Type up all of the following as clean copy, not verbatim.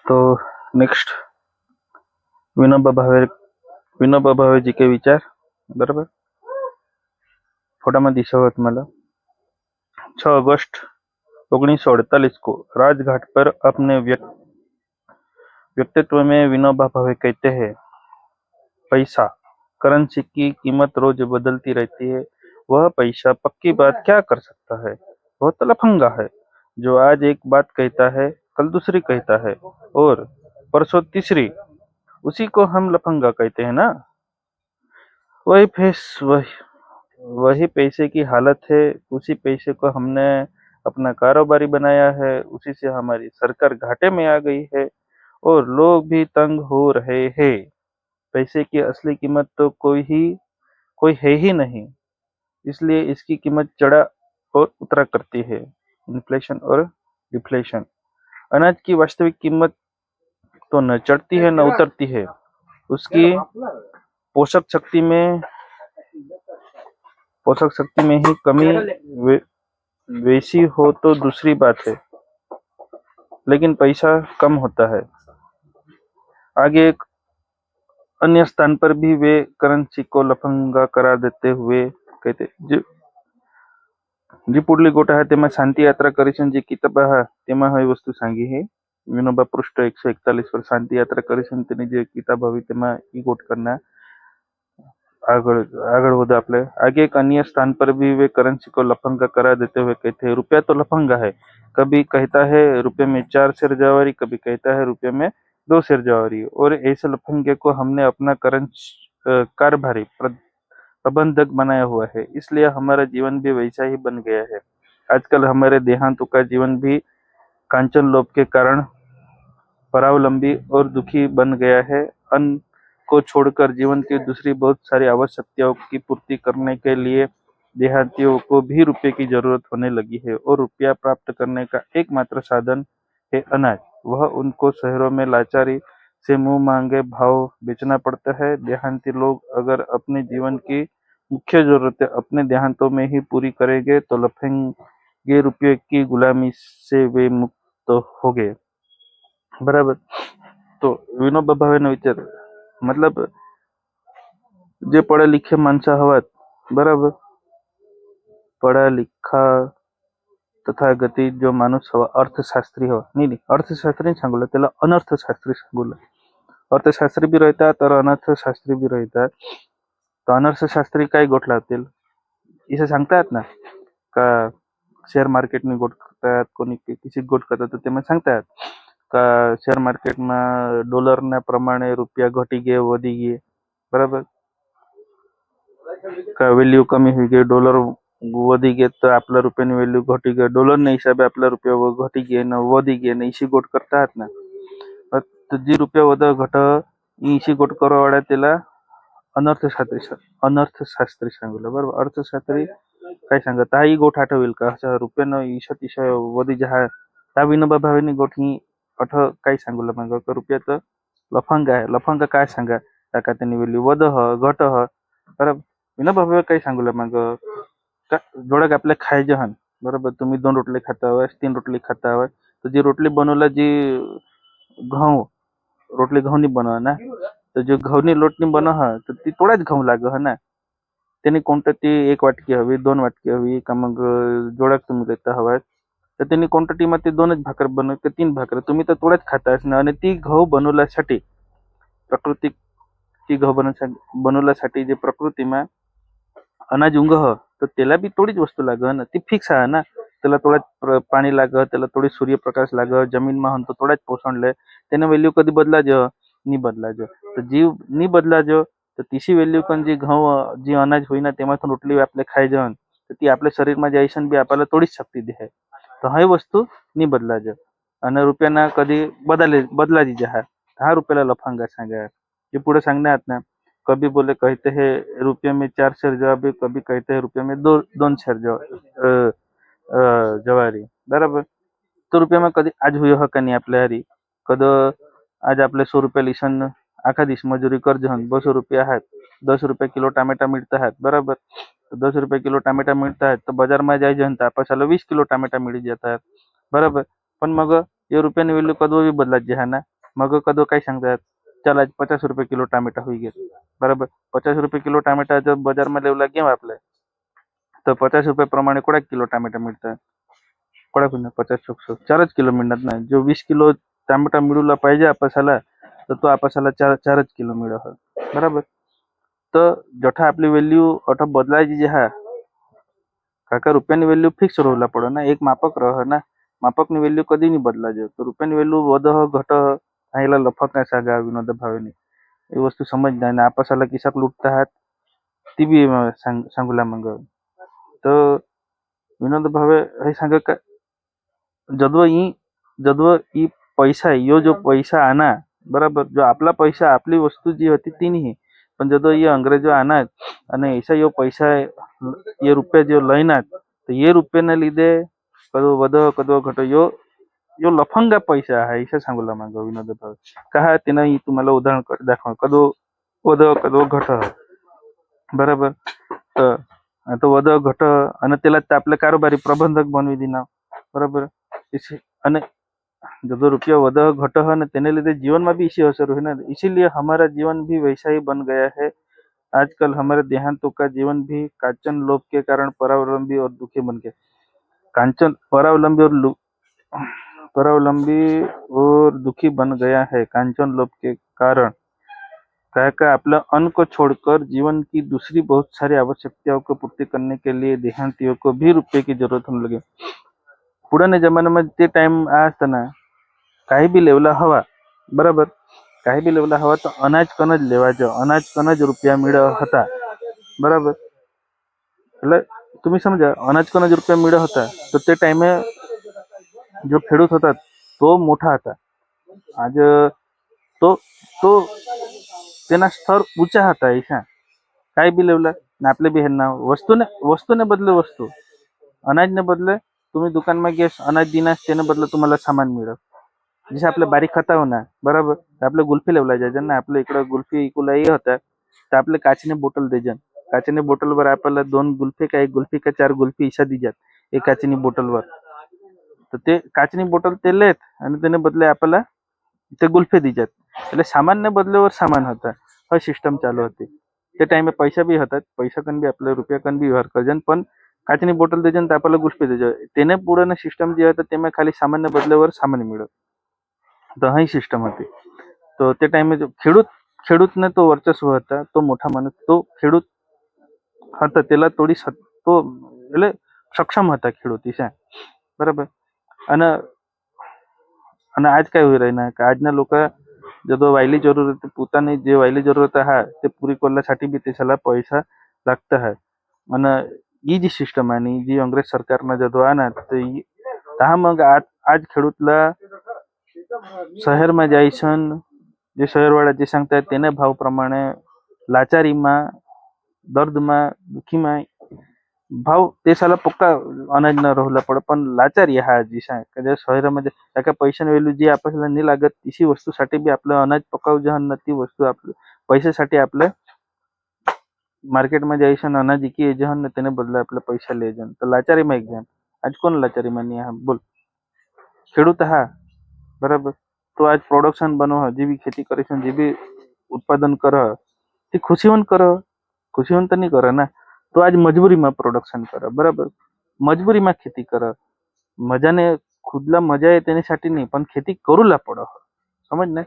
तो नेक्स्ट विनोबा भावे विनोबा भावे जी के विचार बराबर फोटा में दिशा तुम्हारा 6 अगस्त 1948 को राजघाट पर अपने व्यक्तित्व में विनोबा भावे कहते हैं, पैसा करेंसी की कीमत रोज बदलती रहती है। वह पैसा पक्की बात क्या कर सकता है? वह तो लफंगा है जो आज एक बात कहता है, कल दूसरी कहता है और परसों तीसरी। उसी को हम लफंगा कहते हैं ना। वही वही पैसे की हालत है। उसी पैसे को हमने अपना कारोबारी बनाया है। उसी से हमारी सरकार घाटे में आ गई है और लोग भी तंग हो रहे हैं। पैसे की असली कीमत तो कोई है ही नहीं, इसलिए इसकी कीमत चढ़ा और उतरा करती है। इन्फ्लेशन और डिफ्लेशन। अनाज की वास्तविक कीमत तो न चढ़ती है न उतरती है। उसकी पोषक शक्ति में ही कमी वैसी हो तो दूसरी बात है, लेकिन पैसा कम होता है। आगे एक अन्य स्थान पर भी वे करेंसी को लफंगा करार देते हुए कहते, जी पुढली गोट आहे तेमा शांती यात्रा करीशन जी किताब आहे तेमा ही वस्तू सांगी है। विनोबा पृष्ठ 141 पर शांति यात्रा करीशन तेनी जे किताब हवी तेमा ई गोट करना आगळ वधा आपले। आगे एक अन्य स्थान पर भी वे करेंसी को लफंगा करार देते हुए कहते हैं, रुपया तो लफंगा है। कभी कहता है रुपये में 4 शेर जवारी, कभी कहता है रुपये में 2 शेर जवारी। और ऐसे लफंगे को हमने अपना कारभारी प्रबंधक बनाया हुआ है, इसलिए हमारा जीवन भी वैसा ही बन गया है। आजकल हमारे देहांतों का जीवन भी कांचन लोभ के कारण परावलंबी और दुखी बन गया है। अन्न को छोड़कर जीवन की दूसरी बहुत सारी आवश्यकताओं की पूर्ति करने के लिए देहातियों को भी रुपये की जरूरत होने लगी है और रुपया प्राप्त करने का एकमात्र साधन है अनाज। वह उनको शहरों में लाचारी से मुंह मांगे भाव बेचना पड़ता है। देहांती लोग अगर अपने जीवन की मुख्य जरूरतें अपने देहांतों में ही पूरी करेंगे तो लफेंगे रुपये की गुलामी से वे मुक्त हो गए। बराबर। तो विनोबा भावे विचार मतलब जे पढ़ा लिखे माणसा हवात, बराबर, पढ़ा लिखा तथागती जो माणूस हवा, अर्थशास्त्री हवा, नहीं अर्थशास्त्री नहीं सांगूला, त्याला अनर्थशास्त्री सांगूला। अर्थशास्त्री भी रहतात और अनर्थशास्त्री भी रहतात। तो अनर्थशास्त्री काय गोठ लावतील इसे सांगतात ना का शेअर मार्केटनी गोठ करतात, कोणी किसी गोठ करतात, तर तेમાં सांगतात का शेअर मार्केटમાં ડોલરના પ્રમાણે રૂપિયા ઘટી ગયે વધી ગયે, બરાબર, का વેલ્યુ કમી હોઈ ગઈ, ડોલર વધી ગયે તો आपला રૂપિયાની વેલ્યુ ઘટી ગઈ, ડોલરના हिसाबे आपला रुपया घटी गये न वधी गये न इशी गोट करतात ना। तर जी रुपया वध घट इशी गोट करवावाळा त्याला अनर्थशास्त्री सांगलं, बरोबर। अर्थशास्त्री काय सांगत ही गोठ आठवेल का असं रुपयानं ईशत ईश वधी जहा त्या विनोबा भावेनी गोठ ही अठ काय सांगूला मग रुपयाचं लफंगा आहे। लफंगा काय सांगा टाका त्यांनी वेल्यू वध घट बरोबर। विनोबा भावे काय सांगूला मग जोडक आपले खायचे हन, बरोबर। तुम्ही 2 रोटले खाता हवा, 3 रोटली खाता हवा, तर जी रोटली बनवला जी घऊ रोटली घऊनी बनवा ना, तर जो घऊनी लोटनी बनव तर ती थोडाच घऊ लाग ना। त्यांनी कोणतं ती 1 वाटकी हवी, 2 वाटकी हवी का मग जोडक तुम्ही लेता हवा, तर त्यांनी क्वांटिटीमध्ये 2च भाकर बनव का 3 भाकर तुम्ही तर थोड्याच खाता ना। आणि ती गहू बनवल्यासाठी प्राकृतिक ती गहू बनवल्यासाठी जे प्रकृतीमा अनाज उंग तर त्याला बी थोडीच वस्तू लाग ना, ती फिक्स आहे ना। त्याला थोडा पाणी लाग, त्याला थोडी सूर्यप्रकाश लाग, जमीन मा तो थोडाच पोषणले, त्याने व्हॅल्यू कधी बदला जो नहीं बदला जो, तर जीव नहीं बदला जो तर तिशी व्हॅल्यू पण जी गहू जी अनाज होईना तेमाथून रोटली आपले खाय जन तर ती आपल्या शरीरमा जायसन बी आपल्याला थोडीच शक्ती दे। तो हा वस्तू नहीं बदला जो आणि रुपयाना कधी बदला जी जहा हा रुपयाला लफंगा सांगा। ये पुढे सांगण्यात ना, कभी बोले कहते हैं रुपये में 4 शेर जवाबी, कभी कहते हैं रुपये में 2 शेर जवारी, बराबर। तो रुपये में कधी आज हुई हो का नहीं आपल्या हरी कद आज आपले 100 रुपये लिसन आखा दिस मजुरी कर जहन 200 रुपये आहेत, 10 रुपये किलो टमाटा मिळता आहेत, बराबर। तो 10 रुपये किलो टमाटा मिळता आहेत, तो बाजार में जाय जहन आपल्याला 20 किलो टमाटा मिळी जातात, बराबर। पण मग ये रुपयानी व्हॅल्यू कधी भी बदलत जे है ना, मग कदो काय सांगतात, चल आज 50 रुपये किलो टामेटा होई गेले, बराबर. 50 रुपये किलो टामेटा जब बजारमा लेवला गेम आपले, तर 50 रुपये प्रमाणे कोडा किलो टामेटा मिळतात, कोडा पुन्हा 50 4च किलो मिळणार ना. जो 20 किलो टामेटा मिळूला पाहिजे आपसाला, तर तो आपसाला 4च किलो मिळत, बराबर. तर जठा आपली व्हॅल्यू अठा बदलायची जे हा काका, रुपयानी व्हॅल्यू फिक्स राहला पडो ना, एक मापक रह ना. मापकनी व्हॅल्यू कधी नाही बदलायची. तर रुपयानी व्हॅल्यू वदह घट ह्याला लफक काय सांगा विनोद भावेने, ही वस्तू समज नाही ना. आपसाला किसाक लुटता आहात ती बी सांगूला मग. तर विनोद भावे हे सांग का, जदव ई पैसा यो जो पैसा आना, बराबर, जो आपला पैसा आपली वस्तू जी होती ती नाही, पण जदव ये अंग्रेजो आना અને ऐसा यो पैसा ये रुपये जो લઈના, તો ये रुपये લીધે કદો વધો કદો ઘટો यो यो लफंगा पैसा आहे, ऐसा सांगूला मागं विनोद भावे. का त्यानं तुम्हाला उदाहरण दाखवा, कदो वध कदो घट, बराबर. तर आता वध घट आणि त्याला आपले कारोबारी प्रबंधक बनवी दिना, बराबर. અને जो रुपया वध घट है ना, तेने लिए जीवन में भी इसी असर हुई ना. इसीलिए हमारा जीवन भी वैसा ही बन गया है. आजकल हमारे देहांतों का जीवन भी कांचन लोभ के कारण परावलंबी और दुखी बन गए. कांचन परावलंबी और दुखी बन गया है कांचन लोभ के कारण. का अपना अन्न को छोड़कर जीवन की दूसरी बहुत सारी आवश्यकताओं को पूर्ति करने के लिए देहांतियों को भी रुपये की जरूरत होने लगी. पुराने जमाने में ते टाइम आ असताना काही बी लेवला हवा, बराबर, काही बी लेवला हवा तो अनाज कनज लेवाजो, अनाज कनज रुपया मिळ હતા, बराबर. એટલે तुम्ही समजा अनाज कनज रुपया मिळ होता, तर ते टाइमे जो खेडूत होता तो मोठा होता. आज तो तो તેના સ્તર ઊંચા હતા. ऐसा काही बी लेवला ને आपले बी હેરના वस्तूने बदले वस्तू, अनाजने बदले तुम्ही दुकानमा गेस अनाज दिनास, त्याने बदले तुम्हाला सामान मिळत. जसे आपल्या बारीक खाता हो ना, बराबर, तर आपलं गुल्फी लेवला जायचं ना. आपल्या इकडं गुल्फी इकुलाही होता, तर आपले काचीने बोटल देजन. काचीने बोटलवर आपल्याला 2 गुल्फी का 1 गुल्फी का 4 गुल्फी ईशा दिजात एक काचीनी बोटलवर. तर ते काचीनी बोटल ते लेत आणि त्याने बदले आपल्याला ते गुल्फी दिजात. એટલે સામાનને બદલેवर सामान होता, हा सिस्टम चालू होती. ते टाइमे पैसा बी होतात, पैसा कन बी आपल्या रुपया कन बी व्यवहार करजन, पण काचीनी बोटल देजन तर आपल्याला गुल्फी देजन. त्याने पुढं सिस्टम जे होतं तेव्हा खाली सामान्य बदल्यावर सामान मिळत. तर ही सिस्टम होती. तो ते टाइमे खेडूतने तो वर्चस्व होता, तो मोठा माणूस, तो खेडूत होता, त्याला थोडी तो એટલે સક્ષમ હતા ખેડૂત ઈશા, બરાબર. અને અને આજ કઈ હોઈ રહી ના કે આજના લોકો ਜਦੋਂ વાયલી જરૂરત પોતાની જે વાયલી જરૂરત હા તે પૂરી કરण्यासाठी બી त्याला पैसा लागता है. અને ही जी सिस्टम आहे आणि जी अंग्रेज सरकारनं ਜਦੋਂ આના તો ता मग आज खेडूतला શહેરમાં જાયસન, જે શહેરવાળા જે सांगतात તેને ભાવ પ્રમાણે લાચારીમાં, દર્દમાં, દુઃખીમાં भाव देशाला पक्का अनाज न राहुला पड, पण लाचारी हा दिशा आहे शहरामध्ये एका पैशाने व्हॅल्यू जी आपल्याला नाही लागत तिशी वस्तूसाठी बी आपलं अनाज पकाव जहन ती वस्तू आपलं पैशासाठी आपल्या मार्केटमध्ये जायचं अनाज की जहन त्याने बदला आपल्या पैसा ले जन. तर लाचारी માં एक जण आज कोण लाचारी मानी हा बोल, ખેડૂત हा, बराबर. तो आज प्रोडक्शन बनव, जी बी खेती करे, जे बी उत्पादन कर ती खुशीवन कर, खुशीवन तर नाही कर ना. तो आज मजबुरीમાં प्रोडक्शन कर, बराबर, मजबुरीમાં खेती कर. मजाने खुदला मजा आहे त्याच्यासाठी नाही, पण खेती करूला पड, समज ना.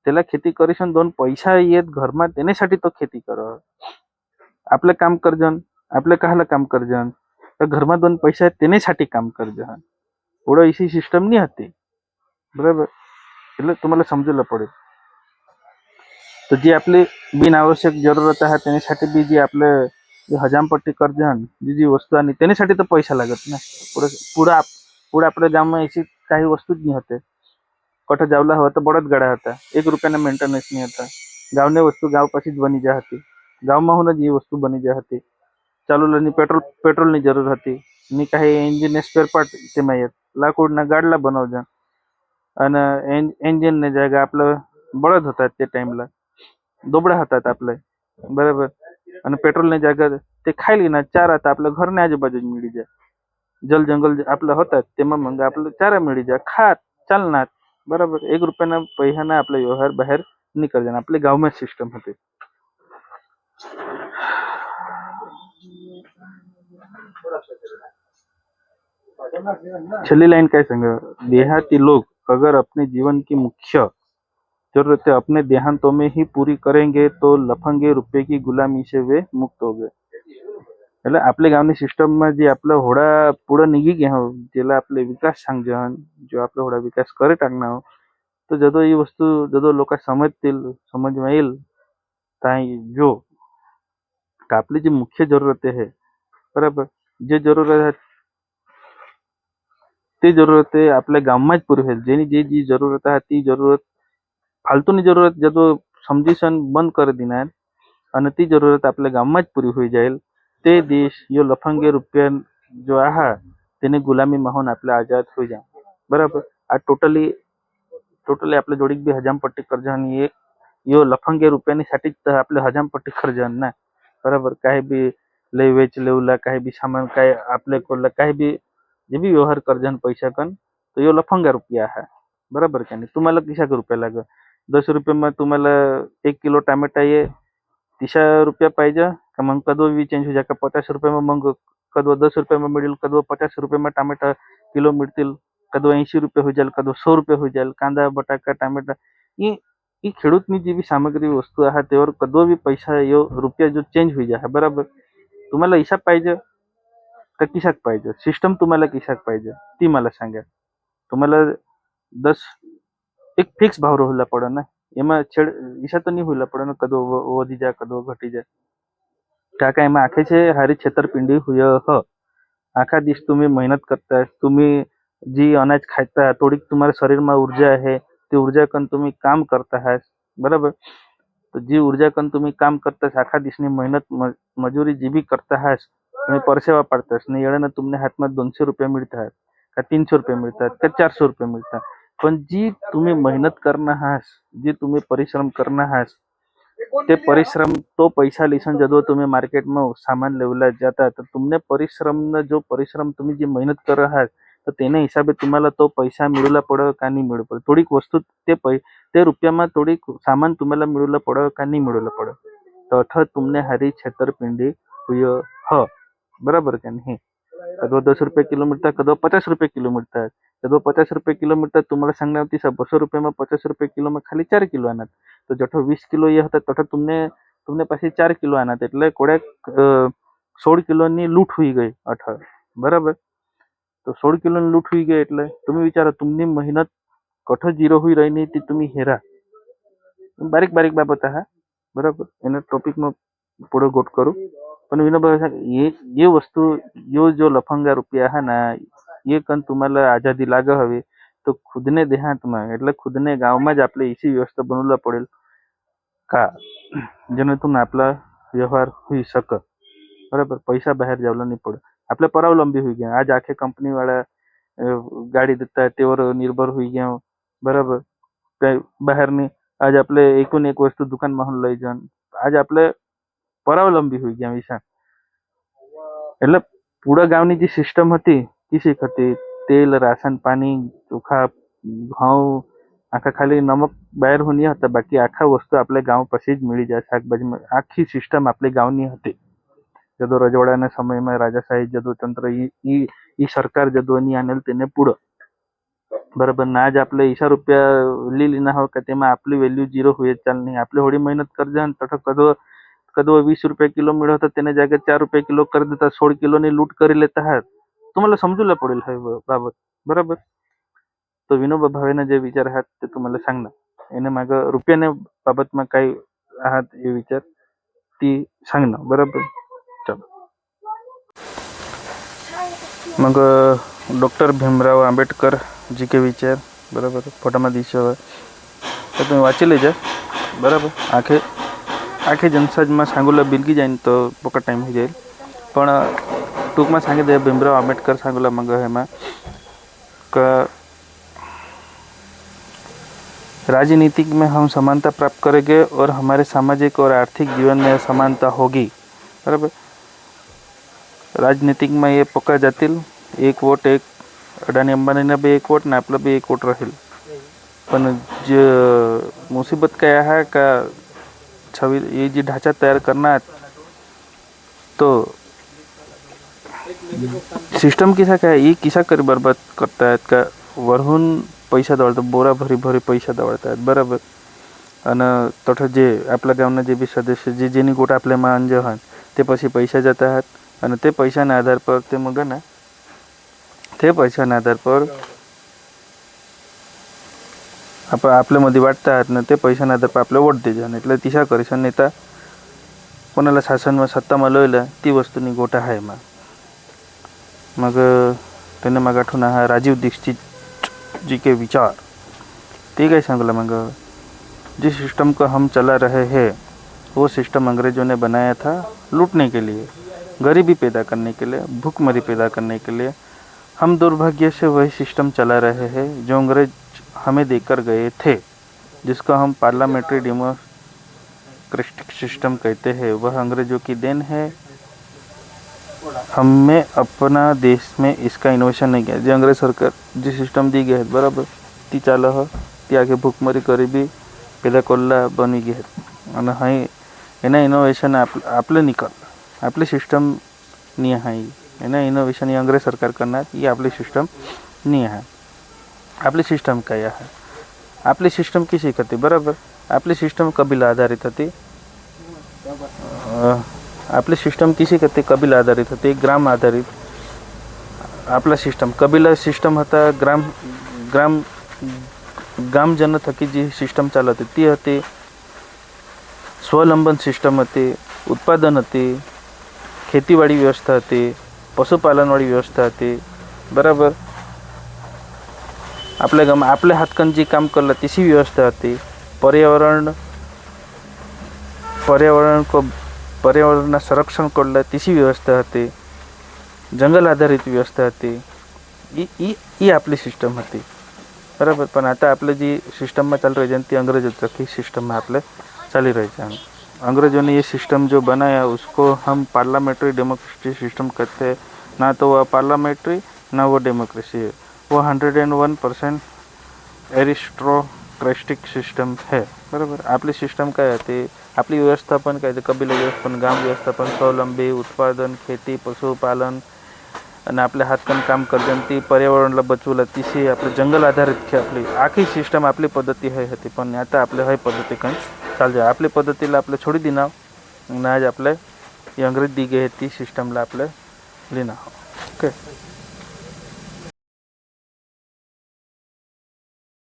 त्याला खेती करीशन 2 पैसा येत घरमा त्याच्यासाठी तो खेती कर. आपलं काम करजन, आपलं कहाला काम करजन, तर घरमा 2 पैसा आहेत त्याच्यासाठी काम करजन. पुढं इसी सिस्टम नाही होती, बरोबर. એટલે तुम्हाला समजूला पडेल. तर जी आपली बिनआवश्यक जरूरत आहे त्याच्यासाठी बी जी आपलं हजामपट्टी करजन, जी जी वस्तू आणि त्याच्यासाठी तर पैसा लागत ना. पुढे आपल्या गावમાં अशी काही वस्तूच नाही होते. कठं जावला हवा तर बडत गाड्या होता, 1 रुपयाना मेंटेनन्स नाही होता. गावने वस्तू गाव पाशीच बनी जा હતી, ગામમાં હું જ એ વસ્તુ બની जा હતી. ચાલુલાની પેટ્રોલની જરૂર હતી, ની काही એન્જિનને સ્પેર પાર્ટ તેમાં येत, લાકૂડના ગાડલા બનાવજા અને એન્જિનને जागा आपलं बळद होतात ते टाइमला, दोबडा होतात आपले, बरोबर. અને પેટ્રોલની जागा ते खायली ना चारा आता आपल्या घरने आजूबाजू मिळी જાય. जल जंगल आपलं होतात तेव्हा मग आपलं चारा मिळी જાય, खात चालणार, बराबर. 1 रुपयाना पैसाना आपला व्यवहार बाहेर निकळ जाणार. आपले गावમાં सिस्टम होते. छेल्ली लाइन क्या संग, देहाती लोग अगर अपने जीवन की मुख्य जरूरतें अपने देहांतों में ही पूरी करेंगे तो लफंगे रुपये की गुलामी से वे मुक्त हो गए. એટલે आपले गावनी सिस्टमમાં જે आपला होडा पुढे निघी ગયા हो, જેલા आपले विकास सांगजन, जो आपला होडा विकास करे टाकणार हो, तो जदो ही वस्तू जदो लोक समजतील, समजમાં येईल ताई जो का आपली जी मुख्य जरूरतें है, बराबर, जे जरूरत है ते जरूरतें आपल्या गामમાં જ પૂરી હોય. જેની જે જરૂરત आहे ती जरूरत फालतूनी जरूरत जदो समजीसन बंद कर देणार आणि ती जरूरत आपल्या गामમાં જ પૂરી होई जाईल, ते देश यो लफंगे रुपया जो आहा તેને ગુલામીમાં હોન आपल्या आजाद होई जा. बराबर. आ टोटली आपल्या जोडीक बी हजामपट्टी कर्जानी एक यो लफंगे रुपयानी साठी आपले हजामपट्टी कर्जन ना. बराबर. काही बी लय वेच लेवला, काही बी सामान काय आपले कोल्ला, काही बी जे बी व्यवहार कर्जन पैसा कन, तो यो लफंगा रुपया है. बराबर का नाही. तुम्हाला किशाक रुपया लाग, 10 रुपयाમાં तुम्हाला 1 किलो टमाटा ये 30 रुपया पाहिजे का मग कदो बी चेंज हो जाए का 50 रुपयाમાં मग कदो 10 रुपयाમાં मिळेल, कदो 50 रुपयाમાં टमाटा किलो मिळतील, कदो 80 रुपये हो जाईल, कदो 100 रुपये हो जाईल. कांदा बटाका टमाटा ही खेडूतनी जी बी सामग्री वस्तू आहे त्यावर कदो बी पैसा यो रुपया जो चेंज होई जाए. बराबर. तुम्हाला हिसाब पाहिजे का किशाक पाहिजे, सिस्टम तुम्हाला किशाक पाहिजे ती मला सांगा. तुम्हाला 10 एक फिक्स भाव रोहला पड़े ना, एमा छेड़ ईसा तो नहीं हुईला पड़े ना, कदो वधी जाए कदो घटी जाए. काका एमा आखे छे हारी छेतरपिंडी हुई ह. आखा दिवस तुम्ही मेहनत करता, तुम्ही जी अनाज खाता, थोड़ी तुम्हारे शरीर में ऊर्जा है, ती ऊर्जा कन तुम्ही काम करता है. बराबर. तो जी ऊर्जा कन तुम्ही काम करता है, आखा दिवसनी मेहनत मजूरी जी भी करता है, तुम्ही परसेवा पाडतास नाही येळेनं तुमने हातમાં 200 रुपये मिळतात का 300 रुपये मिळतात का 400 रुपये मिळतात. पण जी तुम्ही मेहनत करना हास, जी तुम्ही परिश्रम करना हास, ते परिश्रम तो पैसा लिसन जदो तुम्ही मार्केट में सामान लेवला जाता, तर तुमने परिश्रम जो परिश्रम तुम्ही जी मेहनत कर आहात, तर तेने हिसाबे तुम्हाला तो पैसा मिळूला पड का नाही मिळू पड, थोडीक वस्तू ते रुपयाમાં थोडीक सामान तुम्हाला मिळूला पड का नाही मिळूला पड, तो अठ तुमने हारी छेतरपिंडी हुई ह. बराबर का नहीं. कदो 10 रुपये किलो मिळतात, कदो 50 रुपये किलो मिळतात, कदो 50 रुपये किलो मिळतात. तुम्हाला सांगणार होती 200 रुपये में 50 रुपये किलो में खाली 4 किलो आणत, तो जठो 20 किलो ये होता तठो तुमने पासे 4 किलो आणत, એટલે કોડેક 16 કિલોની લૂંટ હોઈ ગઈ અઠ. બરાબર. તો 16 કિલોની લૂંટ હોઈ ગઈ એટલે તમે વિચારો तुमની मेहनत કઠો જીરો હોઈ રહી નહીં ती तुम्ही हेरा. बारीक बारीक बाबत आहे. बराबर. एना टॉपिकમાં पुढे गोट करू. पण विनोबा ये वस्तू यो जो लफंगा रुपया है ना, ये कन तुम्हाला आजादी लाग हवी तो खुदने देहांतમાં એટલે खुदने गावમાં જ આપણે એસી વ્યવસ્થા बनवला पडेल का जेणेतून आपला व्यवहार होई શકે. बराबर. पैसा बाहेर जावला नाही पडे, आपल्या परावलंबी होई ગયા. आज आखे कंपनी वाला गाडी देतात तेवर निर्भर होई ગયા. बराबर. काही बाहेर नाही, आज आपले एकूण एक वस्तू दुकान माहून लई जाण, आज आपले परावलंबी होई ગયા विषय. એટલે પૂરા ગામની જે સિસ્ટમ હતી ती શીખ હતી. તેલ, રાશન, પાણી, ચોખા, ઘઉં, આખા ખાલી નમક બહાર હોની હતા, બાકી આખા વસ્તુ આપણે ગામ પાસે જ મળી જાય. શાકભાજી આખી સિસ્ટમ આપણી ગામની હતી. જદો રજવાડાના સમયમાં રાજાશાહી જદો તંત્ર ઈ સરકાર જદો ની આનેલ તેને પૂરો. બરાબર. ના જ આપણે ઈશા રૂપિયા લીના હોય કે તેમાં આપલી વેલ્યુ જીરો હોય ચાલ નહીં. આપણે હોડી મહેનત કરજા તઠો कदो 20 रुपये किलो मिळत होता, त्याने जागेत 4 रुपये किलो कर देता, 16 किलोनी लूट करी लेता है. तुम्हाला समजूला पडेल हे बाबत. बराबर. तो विनोबा भावेना जे विचार आहेत ते तुम्हाला सांगणार. એને माग रुपयाने बाबतમાં काही आहात हे विचार ती सांगणार. बराबर. चलो मग डॉक्टर भीमराव आंबेडकर जी के विचार, बराबर, फोटाમાં दिशा તો તમે વાંચી લેજો. બરાબર. આખી જનસજમાં सांगूला बिलगी जाईन तो पक्का टाइम हो जाईल, पण टूंकમાં सांगी दे भीमराव आंबेडकर सांगूला मग हेमा का राजनीतिक में हम समानता प्राप्त करेंगे और हमारे सामाजिक और आर्थिक जीवन में समानता होगी. बराबर. राजनीतिक में ये पक्का जातील. एक वोट एक अडानी अंबानीना बी एक वोट ना आपला बी एक वोट राहील. पण जे मुसीबत काय आहे का छवी ये जी ढांचा तयार करणार तो सिस्टम किसा काय ये किसा कर बर्बाद करतायत का वरहून पैसा दवडतात बोरा भरी भरी पैसा दवडतात बरोबर. आणि तोठं जे आपल्या गावना जे बी सदस्य जे जेनी गोट आपल्या मान जे आहेत ते पैसा जात आहेत आणि ते पैशाने आधार पर ते मग ना ते पैशाने आधार पर आपल्यामध्ये वाटतात ना ते पैशाने आधार पर आपल्या वोट द्यायचे એટલે तिशा करिशन नेता कोणाला शासन सत्ता लोयला ती वस्तूनी गोटा आहे मग त्याने मग आठवण हा राजीव दीक्षित जी के विचार ते काय सांगला मग जिस सिस्टम को हम चला रहे हैं वो सिस्टम अंग्रेज़ों ने बनाया था लूटने के लिए, गरीबी पैदा करने के लिए, भूखमरी पैदा करने के लिए. हम दुर्भाग्य से वही सिस्टम चला रहे हैं जो अंग्रेज हमें देकर गए थे, जिसको हम पार्लियामेंट्री डेमोक्रेटिक सिस्टम कहते हैं. वह अंग्रेज़ों की देन है. हमने अपना देश में इसका इनोवेशन नहीं किया. जे अंग्रेज सरकार जी सिस्टम दी गई बराबर ती चालू है ती आगे भूखमरी गरीबी पैदा करला बनी गई आणि हाई एना इनोवेशन आपलं निकल आपली सिस्टम नहीं है. एना इनोवेशन अंग्रेज सरकार करणार ये आपली सिस्टम नहीं है. आपली सिस्टम काय आहे आपली सिस्टम किसी करते बराबर आपली सिस्टम कबीला आधारित होती. आपली सिस्टम किसी करते कबीला आधारित होते ग्राम आधारित. आपला सिस्टम कबीला सिस्टम होता ग्राम जन थकी जी सिस्टम चालवते ती होती स्वावलंबन सिस्टम होते उत्पादन होते खेतीवाडी व्यवस्था होते पशुपालनवाडी व्यवस्था होते बराबर. आपल्या गाम आपल्या हातकन जी काम करला तिसी व्यवस्था होती. पर्यावरण संरक्षण करला तिसी व्यवस्था होती. जंगल आधारित व्यवस्था होती. ही आपली सिस्टम होती बराबर. पण आता आपलं जी सिस्टम में चल रही है ती अंग्रेजों की सिस्टम में आपले चली रही है. अंग्रेजों ने ये सिस्टम जो बनाया उसको हम पार्लियामेंट्री डेमोक्रेसी सिस्टम कहते हैं. ना तो वह पार्लियामेंट्री ना वो डेमोक्रेसी है. वो 101% एरिस्टोक्रेटिक सिस्टम है बरोबर. आपली सिस्टम काय आहे आपली व्यवस्थापन काय कबीला व्यवस्थापन गाम व्यवस्थापन स्वावलंबी उत्पादन खेती पशुपालन आणि आपल्या हातकन काम करते ती पर्यावरणाला बचवला तिशी आपलं जंगल आधारित आपली आखी सिस्टम आपली पद्धती आहे होती. पण आता आपल्या हय पद्धती काही चालते आपली पद्धतीला आपलं छोडी दिना आज आपल्या अंग्रेज दी गई ती सिस्टमला आपलं लिहिणं ओके.